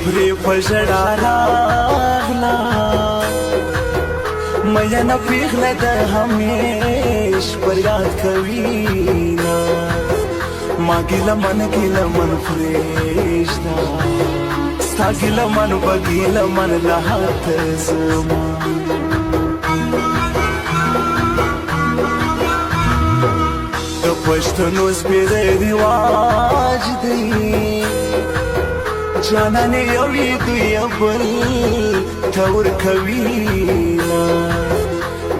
پرې په ژړا راغله میینه پیغله د همیش پر یاد کوینه ما ګیله من پرېږده ستا ګیله من به ګیله من له هاته زما د پښتنو سپېره رواج دی جانانې یو یې دوی یو بل ته ورکوینه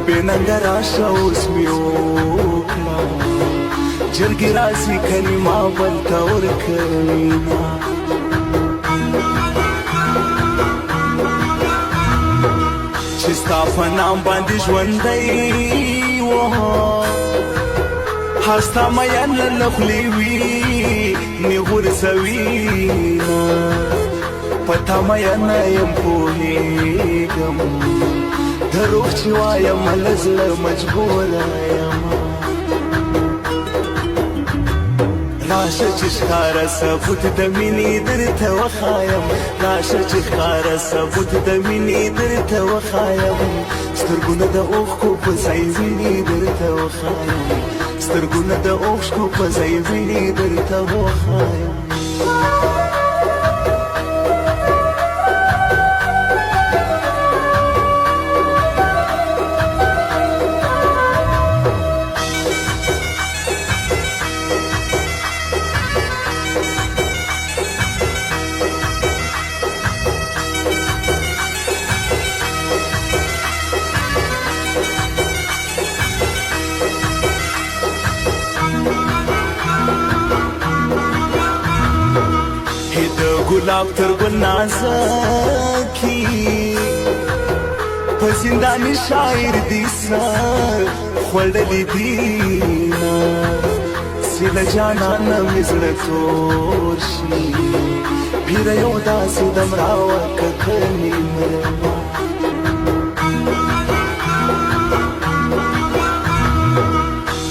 بې ننګه راشه اوس مې وکړه جرګې راځي کلمه بل ته ورکوینه چې ستا په نام باندې ژوندی وه هستا میینه له خولې وي مې غورځوینه په تا میینه یم پوهېږم دروغ چې وایم له زړه مجبوره یم راشه چې ښکاره ثبوت د مینې درته وښایم راشه چې ښکاره ثبوت د مینې درته وښایم سترګونه د اوښکو په ځای وینې درته وښایم سترګونه د اوښکو په ځای وینې درته وښایم ګلاب تر ګل نازکي په زنداني شاعر دي سر خوړلي دينا سیله جانانه مې زړه تور شي پیره یو داسې دم راوکه کلي مرما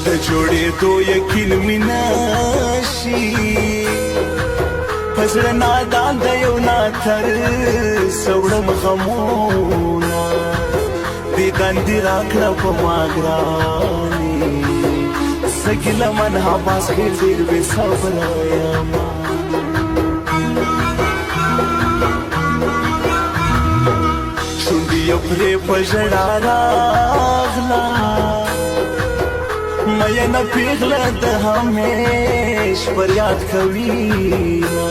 د جوړېدو یقین مې نشي پزړه نادان د یو ناتر سوړم غمونه دیدن دې راکړه په ما ګرانې زه ګیله من حواس خیر ډېر بې صبره یمه شونډې یې پرې په ژړا راغله میینه پیغله د همیش پر یاد کوینه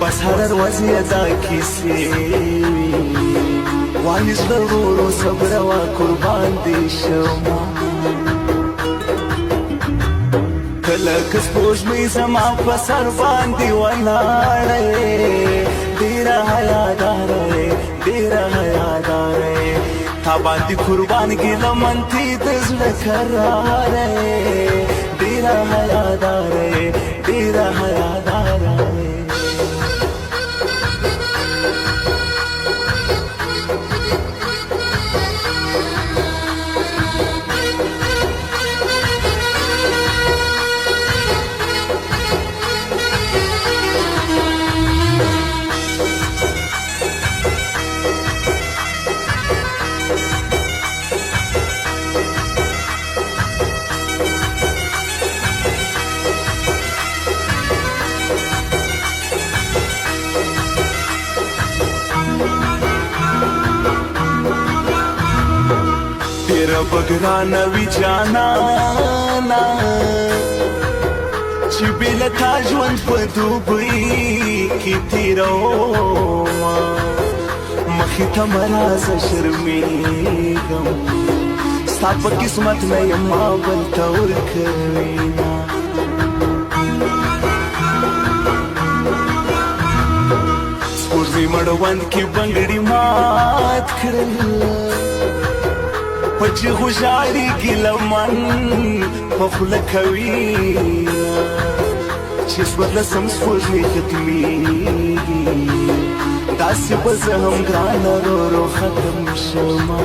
بس هر ورځ یې دا کیسې وایي زړه ورو ورو صبره وه قربان دې شمه ته لکه سپوږمۍ زما په سر باندې ولاړه یې ډېره حیاداره یې ډېره حیاداره یې تا باندې قربان ګیله منتې د زړه کراره ډېره حیاداره ډېره حیاداره تیرا بګرانه وي جانانه چې بېله تا ژوند په دوبۍ کې تېرومه مخې ته مه راځه شرمېږم ستا په قسمت نه یم ما بل ته ورکوینه سپوږمۍ مړوند کې بنګړي مات کړل په چیغو ژاړي ګیله من په خوله کوینه چې څوارلسم سپوږمۍ ختمېږي داسې به زه هم ګرانه رو رو ختم شمه